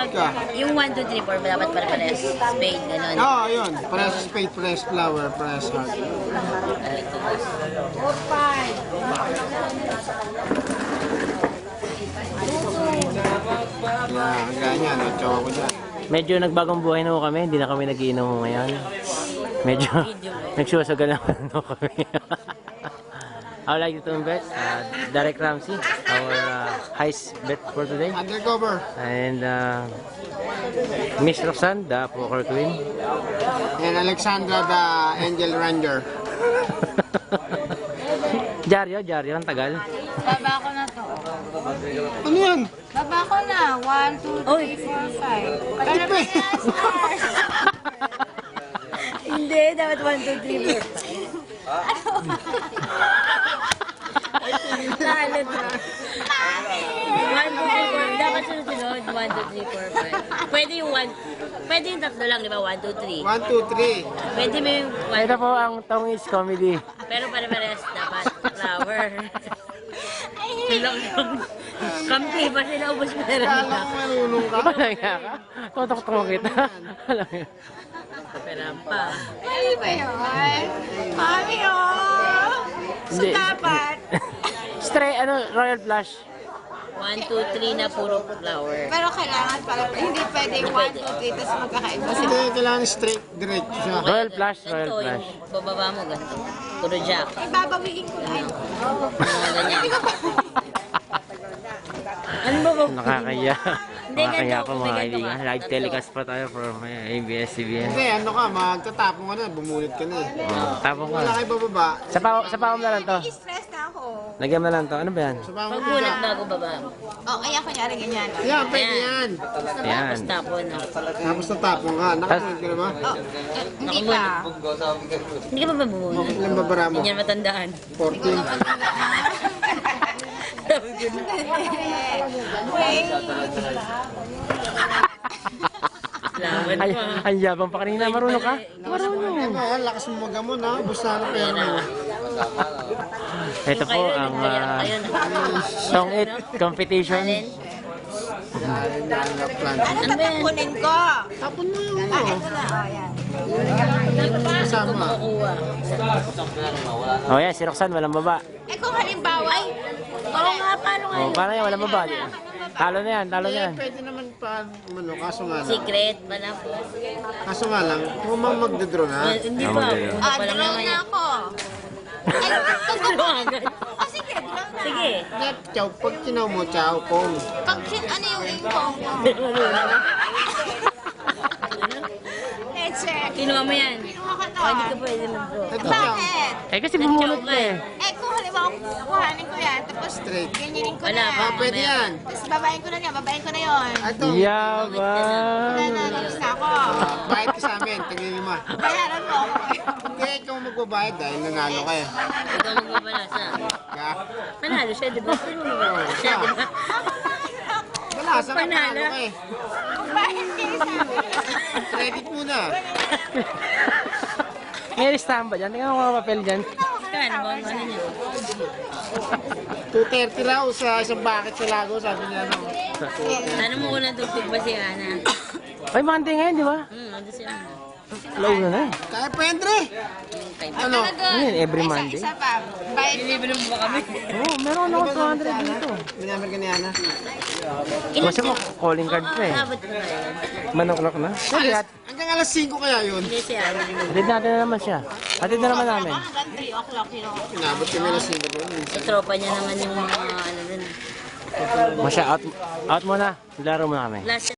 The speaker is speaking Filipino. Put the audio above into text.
Spade ka. Yung 1, 2, 3, 4, dapat pare-pares. Spade, gano'n. Oo, yun. Press spade, press flower, press heart. Yan, ganyan. Choco ko dyan. Medyo nagbagong buhay na ho kami, hindi na kami nagiinom ngayon. Medyo nagsusagalaman na kami. I would like to invite Derek Ramsey, our highest bet for today. Undercover. And Miss Roxanne, the poker queen. And Alexandra, the Angel Ranger. Jaryo, ang tagal. Baba ko na to. Ano yan? Baba ko na. 1, 2, 3, 4, 5. Para ba yan, stars? Hindi, dapat 1, 2, 3, 4. Lalo to. 1, 2, 3, 4. Dapat sunod-sunod. 1, 2, 3, 4, 5. Pwede yung 1. Pwede yung tatlo lang, di ba? 1, 2, 3. 1, 2, 3. Pwede mo yung 1. Ito po ang Tongis Comedy. Pero pare-pares dapat. Flower. Kampi pa sila ubos pera Kala nila. ko marunong ka. Wala nga ka. Tutok-tok kita. Alam mo. Pera pa. Mali ba yun? Mami, oh! So, Hindi. dapat. Stray, Royal Flush. 1, 2, 3 na puro flower. Pero kailangan pala, hindi pwede 1, 2, 3, tapos magkakaiba sila. Hindi, kailangan straight, diretso siya. Royal Flush, Royal Ganito, yung Flush. bababa mo ganito. Puro jack. Ibabawiin ko lang. Mga ganyan. Ano ba ba? Nakakaya. Hindi, Nakakaya ganito, po mga ganito kaibigan. ka. Live telecast pa tayo for my ABS-CBN. Hindi, ano ka, magtatapong ka na, bumulit ka na eh. Tapos Wala ka. kayo bababa. Sa pawam na lang to. Stress na ako. Lagyan mo na lang to. Ano ba yan? Sa bawang Pagbulat ka. bago baba. Oh, kaya kunyari ganyan. Yan, pwede yan. Yan. Tapos tapon. Tapos natapong ka. Nakasunod ka na ba? Oh, hindi pa. Hindi ka ba babunod? Ilang babara mo? Hindi yan matandaan. 14. Wait. Laban Ay, pa. ang yabang pa kanina. Marunong ka? Marunong. Ano, lakas mo magamon ha. Basta na pera mo. Ito po ang Song 8 competition. Alin? Dahil na plant. Ano ba kunin ko? Tapon mo yung Ah, ano. ito na. Oh, yan. Kasama. Kukuha. Oh yan, si Roxanne, walang baba. Eh kung halimbawa, ay, Oo nga, paano nga Oh, yun? paano yan? Walang baba. Talo na yan, talo na yan. Pwede naman pa, ano, kaso nga lang. Secret pa na po. Kaso nga lang, kung magdodraw na. Hindi Ah, pa. magdala. Ano pa lang draw naman na yan. ako. Ay, Ano agad? oh, sige, draw na. Sige. Net, chow. Pag kinaw mo, chow, pong. Pag ano yung income mo? Eh, check. Kinuha mo yan. Kinuha ko to. O, hindi ka pwede mag-draw. Ito, chow. Bakit? Eh kasi bumulot ka eh. Eh, kung halimbawa kuhanin ko yan, tapos Straight. ganyanin ko Wala na. pa. Ah, pwede yan. Tapos babayin ko na yan, babayin ko na yun. Ito. Wala Yabang. na, tapos na ako. Bayad ka sa amin, tingin lima. Bayaran mo ako. Hindi, ikaw magbabayad dahil nanalo ka eh. Ikaw magbabalasa. Ka? Panalo siya, di ba? Sino magbabalasa siya, di ba? Wala, saan ka Panalo. panalo ka eh. Bayad kayo sa akin. Credit muna. May listahan ba dyan? Tingnan mo mga papel dyan. Kano ba? Ano niya? 230 raw sa isang bucket sa Lago, sabi niya no. Ano mo unang tugtog ba si Ana? Ay, Monday ngayon, di ba? Ano si Ana? Launa na eh. Kaya pa Andre. Ano? Ano yun, every Monday? Isa pa. Bayad Bibili mo ba kami? Oo, meron ako 200 dito. Minamit ka ni Ana. Kasi mo, calling card pa eh. Sabot na tayo. 1 o'clock na. Sige, Hanggang alas 5 kaya yun. Hindi si Ana. atid natin na naman siya. Atid na naman namin. hanggang 3 o'clock yun. Inabot kami alas 5 doon. Sa tropa niya naman yung mga ano dun. Masya, out muna. Laro muna kami. Last